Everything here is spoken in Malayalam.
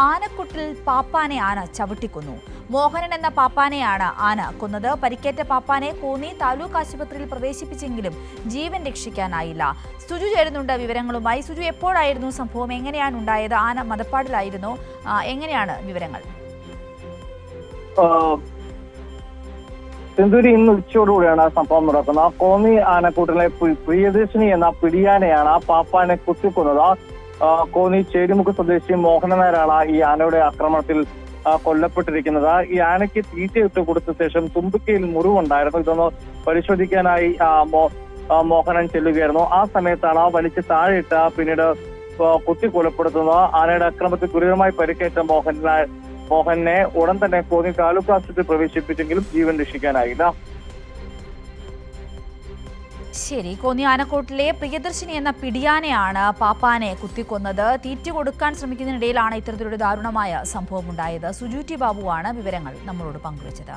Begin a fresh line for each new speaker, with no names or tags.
ആനക്കുട്ടിൽ പാപ്പാനെ ആന ചവിട്ടിക്കൊന്നു. മോഹനൻ എന്ന പാപ്പാനെയാണ് ആന കൊന്നത്. പരിക്കേറ്റ പാപ്പാനെ കോന്നി താലൂക്ക് ആശുപത്രിയിൽ പ്രവേശിപ്പിച്ചെങ്കിലും ജീവൻ രക്ഷിക്കാനായില്ല. സുജു ചേരുന്നുണ്ട് വിവരങ്ങളുമായി. സുജു, എപ്പോഴായിരുന്നു സംഭവം? എങ്ങനെയാണ് ഉണ്ടായത്? ആന മദപ്പാടിലായിരുന്നു. എങ്ങനെയാണ് വിവരങ്ങൾ?
സിന്ധൂരി ഇന്ന് ഉച്ചയോടുകൂടിയാണ് സംഭവം നടക്കുന്നത്. കോന്നി ആനക്കൂട്ടിലെ പ്രിയദർശിനി എന്ന പിടിയാനയാണ് ആ പാപ്പാനെ കുത്തിക്കൊന്നത്. കോന്നി ചേരിമുക്ക് സ്വദേശി മോഹനൻ നായരാണ് ഈ ആനയുടെ ആക്രമണത്തിൽ കൊല്ലപ്പെട്ടിരിക്കുന്നത്. ഈ ആനയ്ക്ക് തീറ്റയിട്ട് കൊടുത്ത ശേഷം തുമ്പിക്കയിൽ മുറിവുണ്ടായിരുന്നു. ഇതൊന്ന് പരിശോധിക്കാനായി മോഹനൻ ചെല്ലുകയായിരുന്നു. ആ സമയത്താണ് വലിച്ച് താഴെയിട്ട് പിന്നീട് കുത്തി കൊലപ്പെടുത്തുന്നത്. ആനയുടെ ആക്രമണത്തിൽ ഗുരുതരമായി പരിക്കേറ്റ മോഹനെ ഉടൻ തന്നെ കോന്നി താലൂക്ക് ആശുപത്രിയിൽ പ്രവേശിപ്പിച്ചെങ്കിലും ജീവൻ രക്ഷിക്കാനായില്ല.
ശരി, കോന്നി ആനക്കോട്ടിലെ പ്രിയദർശിനി എന്ന പിടിയാനയാണ് പാപ്പാനെ കുത്തിക്കൊന്നത്. തീറ്റ കൊടുക്കാൻ ശ്രമിക്കുന്നതിനിടയിലാണ് ഇത്തരത്തിലൊരു ദാരുണമായ സംഭവം ഉണ്ടായത്. സുജു ടി ബാബുവാണ് വിവരങ്ങൾ നമ്മളോട് പങ്കുവച്ചത്.